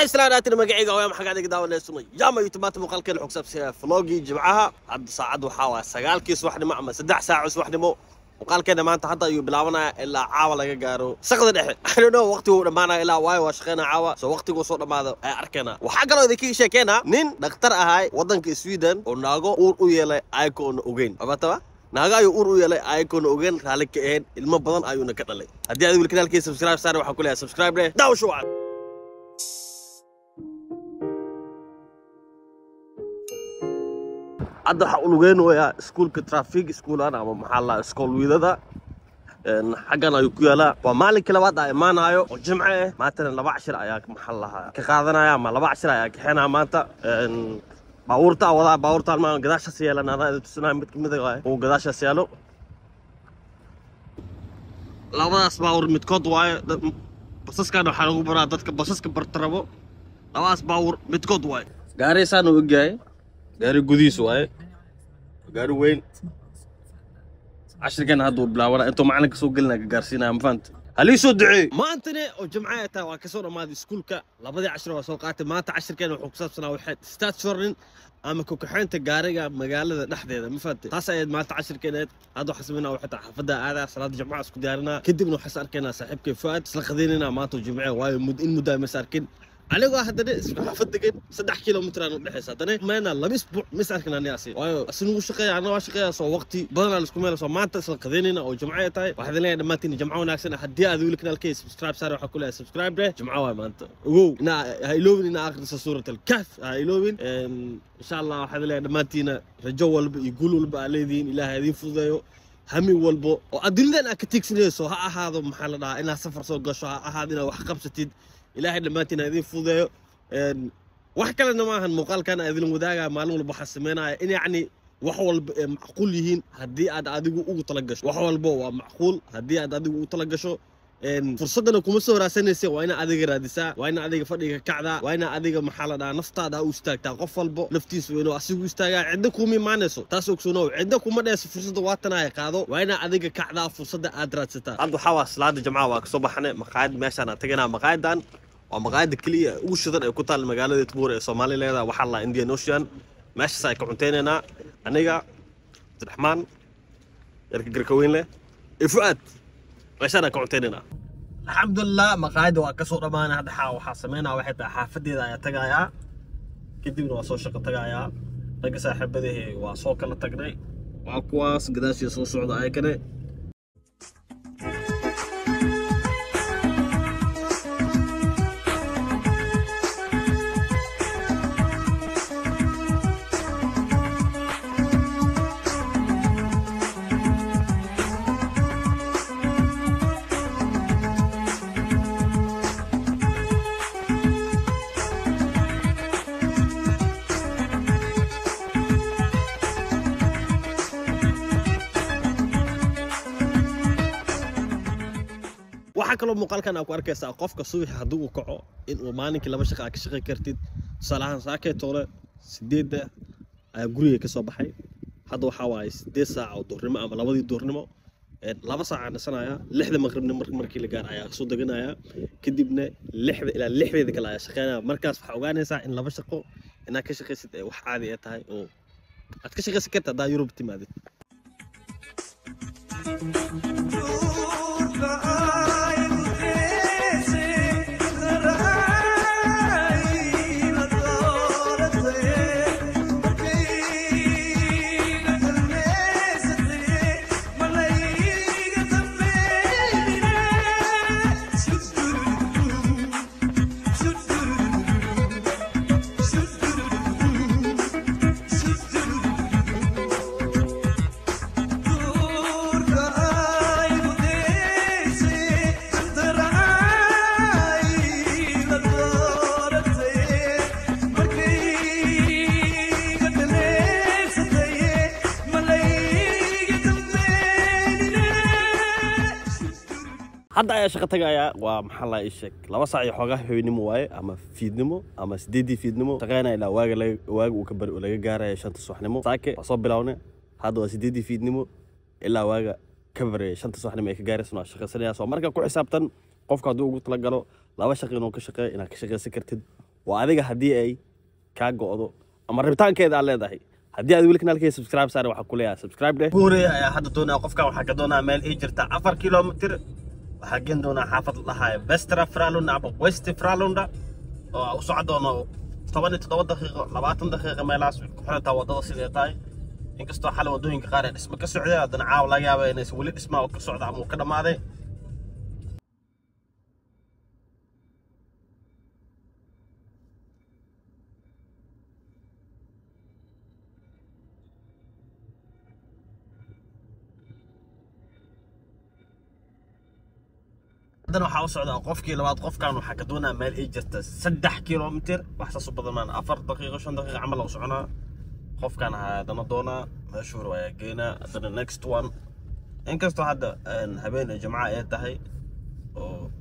وإسلاماتنا مقعيقة ويا محقا داون ليسوني جاما يوتيوبات مقالكين الحكساب سيا فلوجي جمعها عد ساعد وحاوا سقال كيس واحد معما 6 ساعة واحد مو مقالكين ما انت حتى يبلاونا إلا عاوا لقا قارو سقد دحي I don't know وقتي معنا إلا واي واشخينا عاوا سو وقتي وصونا ماذا أركنا وحق لو ذيكي شيكينا نين دكتور أهاي ودنك سويدن وناغو أور يلي أيكون أوغين أبطوا ناغا يو أور يلي أيكون أوغين خالك إهين ilmo badan ayuuna ka dhalay haddii aad wiilkanaalkii subscribe saar waxa ku leeyahay subscribe leh daaw shuwaan hadda waxa uu lugeynayaa iskuulka traffic iskuulan ama maxaa la iskool wiidada xaggan ayuu ku yaalaa waa maalinka labaad ay imaanayo oo jimce ah maantana 2 cashir ayaa maxaa lahaa ka qaadanaya ama 2 cashir ayaa ka xeenaa maanta باورتا وضع باورتا ما قداش سيالة أنا هذا تسمع متكمل غاية هو قداش سيالو لا بس باور متكود واي بس كانوا حلو برادتك بس كبرتربو لا بس باور متكود واي قاري سانو وجاي قاري قديس واي قاري وين عشر كان هادو بلاورا انتو معنا كسوق قلنا قارسينا ما فهمت هل يسدعي ما انتني وجمعيته وكسوره مادي سكولكا لبدي 10 وسوقات ما انت 10 كان وحكساب سنه وحيد ستات شورن اما كوكحينتا غاريغا مغالده دحديده ما فهمت تاس ايد مالت 10 كانت هادو حسبنا وحتى حفده هذا صلاه جمعه اسكو ديارنا كدبنا وحس اركينا صاحبكي فؤاد اسلا خديننا ماتو جمعه واي ان مدام مساركين عليقو هدنا حفدقن 3 كيلومتر aan u dhaxaysa hadana meena 2 isbuuc misarkana niyaasi waayo asnu shaqeeyo ana waa shaqeeyo soo waqti badan la isku meel soo maanta isla qadeenina oo jumcada tahay waxaad leeyahay dhamaantiin jumcada wanaagsan haddii aad wiilka kanaalkay subscribe saar waxa ku leeyahay subscribe leh jumcada waa maanta ogow ina hayloobin ina akhriso suuratul kahf hayloobin insha Allah waxaad leeyahay dhamaantiin rajo walba iyo guul walba leediin ilaahay idin fududeeyo hami walbo oo adduunyadan aad ka tigsanayso ha ahaado maxaa la dhahaa inaad safar soo gasho ha ahaado inaad wax qabsatid ilaahay dhamaantiin idin fududeeyo wax kale ma ahan muuqaalkan idin wadaaga maalin walba xasameynaa in yaani wax walba macquul yihiin hadii aad adigu ugu tala gasho wax walba waa macquul hadii aad adigu ugu tala gasho fursadana kuma soo raasanaysa waa ina adiga raadisaa waa ina adiga fadhiga kacda waa ina adiga maxaa la dhahaa naftaada u istaagtaa qof walba naftiisa weeno asigu istaagaa cidda kuma imaanayso taas ogsoonow cidda kuma dhees fursada waatan ay qaado waa ina adiga kacdaa fursada aad raadsataa hadda waxa waa salaada jumcada waa ka soo baxnay maqaayad meeshaan aan taganaa maqaayadan ومقاعد كلية وشذن كتال المجال تبور الصومالي لهذا وحلا إنديان أوشيان ماشي سايك عنتيننا أنيجا عبد الرحمن يركب جركوين له إفؤاد ماشي أنا كعنتيننا الحمد لله مقاعد وكسر رمان هذا حاو حاسمينا واحد حافظي ذا تجايا كدي من وصل شق تجايا تجا صاحب ذي وصل كلا تجني وأقواس قداش يصل صعود عيكني waxa kale muuqaalkan aad ku arkaysaa qofka subax haduu uu kaco in uu maalinkii 2 shaqo ka shaqeyn kartid salahan saakay toole 8 ay guriga ka soo baxay hadda waxa waay 8 saac oo duurnimo ama 2 duurnimo 2 saac aan sanaya 6 maqribna markii la gaar ayaa soo deganaya kadibna 6 ilaa 6 kala ayaa shaqeynaa markaas waxa ogaanaysaa in 2 shaqo inaad ka shaqeysid wax caadi ah tahay oo aad ka shaqeysid kartaa daa Yurub timaadid hadda ayaa shaqo tagaya waa maxaa la ishak 2 saac iyo xogaa haweenimo waaye ama fiidnimo ama 8 fiidnimo shaqeynaa ilaa waaga uu ka bar laga gaaray 5 subaxnimo saake soo bilawnay hadda waa 8 fiidnimo ilaa waaga ka baray 5 subaxnimo ay ka gaarayso shaqo sanaya soo marka ku xisaabtan qofka haduu ugu tala galo 2 shaqo inuu ka shaqeeyo inaad ka shaqeysan kartid وأديك هدي أي كاجودو أما ربطان كذا على ذا هي هدي أدي ولكن على سبسكرايب صار وحكوليها سبسكرايب ده قولي يا حد دونا قفكا وحكدونا ميل إيجر تا 4 كيلومتر وحقين دونا حافظ لها بسترا فرالون أبو ويست فرالون ده وصعدونا طبعا تتوضى دقيقة 20 دقيقة ميلاس كحنا توضى سيدتاي inkastoo xal wadooyinka qaar dhisma ka socday hadana caaw laga yaabay inay wali dhisma oo ka socda ama ka dhamaaday hadana waxa u socda qofkii labaad qofkan waxa ka doonaa meel ay jirta 3 kiiloomitir wax soo badan 4 daqiiqo 5 daqiiqo camal oo soconaa qofkan hadana doonaa meeshu waa geena hadana next one inkastoo hadda habeen jimcaha ay tahay oo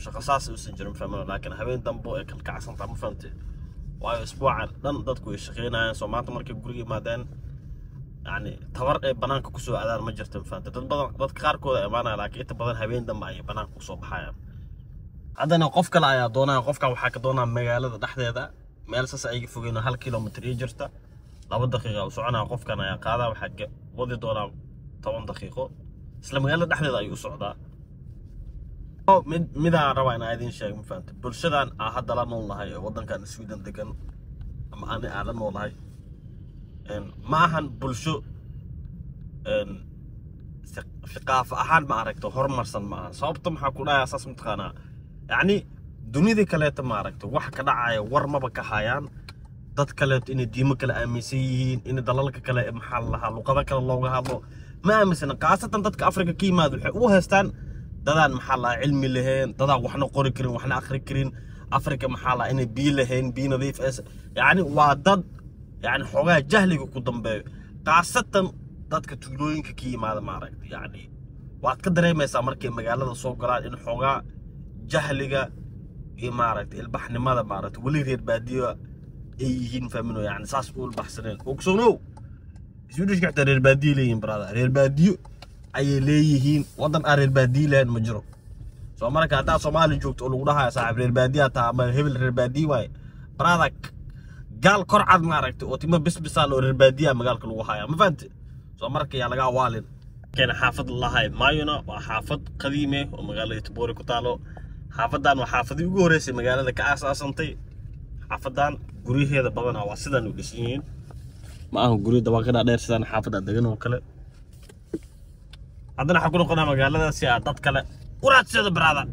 shaqo saas u san jirin fahmo laakiin habeen dambo ay kala kacsan tahay ma fahamtay waayo isbuucan dhan dadku ay shaqeynayaan soo maanta markay guriga yimaadeen يعني تور بنانك كسو أدار مجرت فانت تبغى تذكر كذا أمانة لكن تبغى هبين دم أي بنانك كسو بحياة عندنا قفك لا يا دونا قفك وحكي دونا مجال تحت هذا مالس أي فوقنا هل كيلومتر يجرته لو دقيقة وسعنا قفك أنا يا قاعدة وحكي وضي دونا 8 دقيقة سلام مجال تحت هذا يوسعدا أو ماذا رواينا عايزين شيء مفهمت بالشدة أحد لا نقول هاي وضن كان السويدن دكان أما أنا أعلن نقول هاي maahan bulsho ثقافة أحد ما عرفته هرمرسن معه صابت محكو لا أساس متقنع يعني دنيا كلات ما عرفته واحد كدعاية ورما بكحيان ضد كلات إن ديمك الأميسيين إن دلالك كلا محلها لقذا كلا الله هذا ما أمسنا قاسة ضد كأفريقيا كي ما ذبح وهستان دلان محلها علمي لهين دلان وحنا قري كرين وحنا آخر كرين أفريقيا محلها إن بي لهين بي نظيف أس يعني وضد يعني حوجة جهلي قدام بي قاسة dadka tuulooyinka ka yimaada ma aragtay yani waad ka dareemaysaa markay magaalada soo galaan in xogaa jahliga iyo ma aragtay ilbaxnimada ma aragtay wali reer baadiyo ay yihiin fahmino yani saas u ilbaxsaneen ogsoonow Swedish ka reer baadiyo leeyihiin brother reer baadiyo ay leeyihiin wadan aan reer baadiyo leen ma jiro soo marka hadaa Soomaali joogto oo lagu dhahayo saaxiib reer baadiyo taa ama hebel reer baadiyo way brother gaal kor cad ma aragtay oo timo bisbisa loo reer baadiyo magaalka lagu hayaa ma fahamtay markii yaa laga waalin كان حافظ الله مايونا وحافظ قديمة ومقالة تبوري كتالو حافظان وحافظي وجوريسي مقالة كأس أصنتي حافظان جوري هذا بدنا واسدان ودسين معهم جوري دواقنا دير سدان حافظ الدجن وكله عندنا حكون قناة مقالة سيادات كله ورات سيد برادا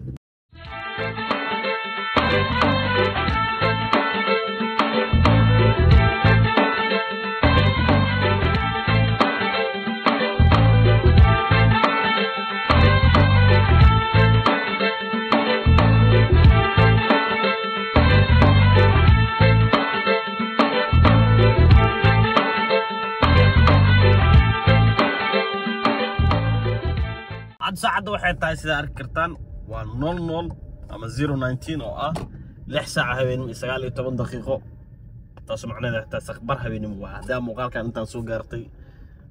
ساعة واحد تاي سيدا أركرتان ونول نول أما 019 أو لح ساعة هبين سقالي 8 دقيقة تاسو معنا ده تستخبر هبين وهذا مقال كان أنت نسوق قرتي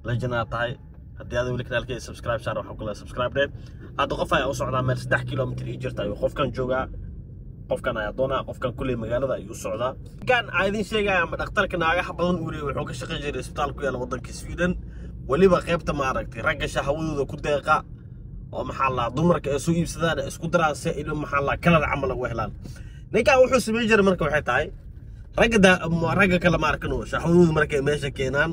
لجنة تاي هدي هذا ولك نالكي سبسكرايب شارع وحق الله سبسكرايب ده هذا قفا أوصل على 10 كيلومتر يجر تاي وخوف كان جوجا خوف كان يعطونا خوف كان كل مجال هذا يوصل كان عايزين شيء عم دكتور كنا عايح بدون ولي وحوك شقي جري إسبتال كويا لوضن كسويدن واللي بقيبته ما ركتي رجع شهوده كل دقيقة ومحل دمرك سوي بسدان اسكو درا سائل محل كلا عمل وهلان نيكا وحو سمي جير marka waxay tahay raga kala markano shaxuud markay meesha keenan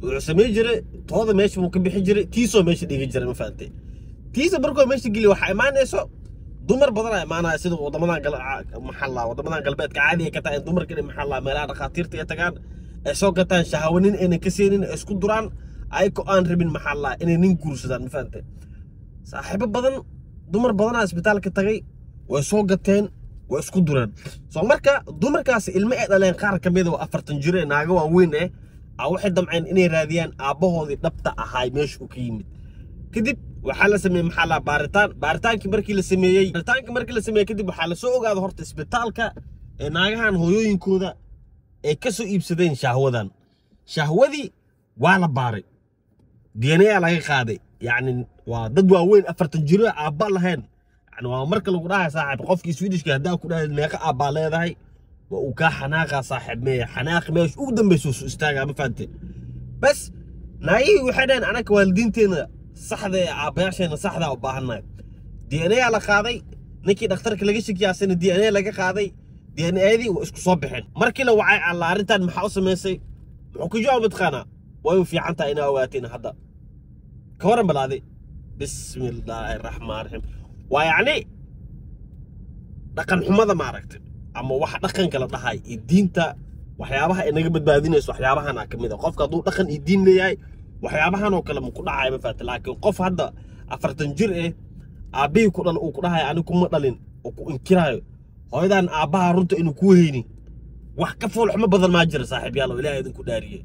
wuxuu samey jiray tooda meesha uu ka bixi jiray tiiso meesha dhigi jiray ma faantay tiisa markoo meesha gili waxa imaanayso dumar badan ay imaanay sida wadamadan galbeedka caadi ka tahay dumarka in maxalla meelaha dhaqaatiirta ay tagaan ay soo gataan shahawanin inay ka seenin isku duraan ay ko aan rabin maxalla inay nin guursadaan ma faantay صاحب بدن دمر بدن اسبيتال كتغي way soo gateen way isku dureen soo marka dumarkaas ilmo ay dhaleen qaar kamid ah 40 jir naaga waaweyn waxay damceen inay raadiyaan aabahoodii dhabta ahaay meesha uu ka yimid kadib waxa la sameeyay maxalla baaritaankii markii la sameeyay kadib waxa la soo ogaaday horta isbitaalka naagahan hooyooyinkooda ay ka soo iibsadeen shahwadii waa la baaray DNA laga qaaday يعني ودد واوين 40 جيرو ابا لهين يعني waa marka lagu dhahay saaxiib qofkii Swedish ka hadaa ku dhahay meeqa aba leedahay وكا حناقة صاحب مية حناق ميش وقدم بيسوس استاقا ما فهمتي بس ناي وحدين أنا كوالدينتينا صحدة عباشينا صحدة وباهنا دي ان اي على قاضي نكي دكتورك laga shakiyaasana دي ان اي laga qaaday دي ان اي دي isku soo bixin markii la wacay alla arintan maxaa u sameysay wuxuu ku jawaab taqana way u fiican tahay inaa ogaateen hadda ka waran balaadi bismillaahir rahmaanir rahiim waa yaani dhaqan xumada ma aragtay ama wax dhaqanka la dhahay diinta waxyaabaha inaga badbaadinayso waxyaabahana kamid ah qofka haduu dhaqan diin leeyahay waxyaabahan oo kale ma ku dhacay ma faata laakiin qof hadda 40 jir aabii ku dhal uu ku dhahay anigu kuma dhalin oo ku inkiraayo hooyadan aabaha runta inuu ku heeyni wax ka fool xumo badan ma jira saaxiibayaal ilaahay idin ku dhaariyay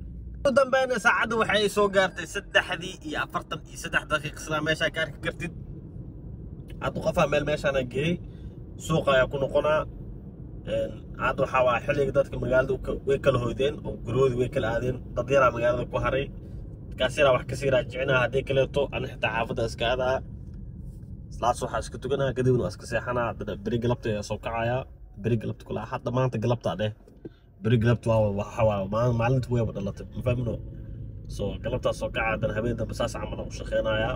dambayna saacadu waxay soo gaartay 3:43 daqiiqo isla meesha ka arki kartid aad qofa meel meeshaan geey suuqa ayaa ku noqonaa aad waxa waa xilliga dadka magaalada way kala hoydeen oo guroodi way kala aadeen dad yar magaalada ku haray kaasira wax ka sii raajicina hadii kaleeto aan xitaa xaafada iska aadaa slaas waxa isku tuganaa kadibna iska seexanaa bari galabta soo kacaya bari galabta kula hadda maanta galabta bari galabta waxa waa maalinta way wadalata ma fahmino soo galabta soo kacada habeen dambe saas camal u shaqeynaya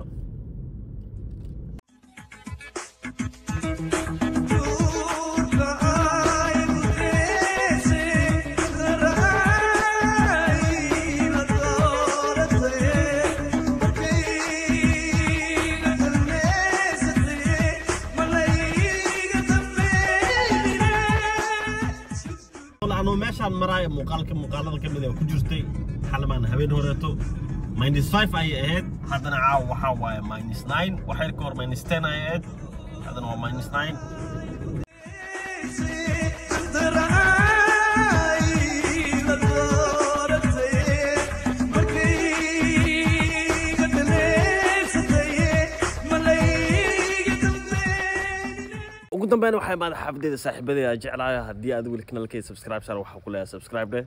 أنا ماشان مراي مقالة كمية وكجرتي حلمان هبين هوريتو -5 أي أهد هذا نعاو وحاوي -9 وحيركور -10 أي أهد هذا هو -9 ugu dambeyn waxay maad xafdeeda saaxiibada jeclaaya hadii aad weli kanaalkay subscribe sar waxa ku leeyahay subscribe de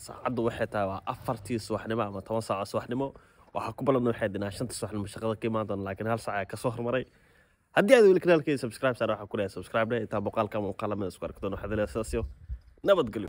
saacadu waxay tahay 4 subaxnimo ama 10 saac subaxnimo waxa ku balan waxay dinaa 5 subaxnimo shaqada ka imaadaan laakiin hal saac ka soo hormaray hadii aad weli kanaalkay subscribe sar waxa ku leeyahay subscribe de inta boqolka ama qalamada isku arkado waxa leeyahay saasiyo nabadgelyo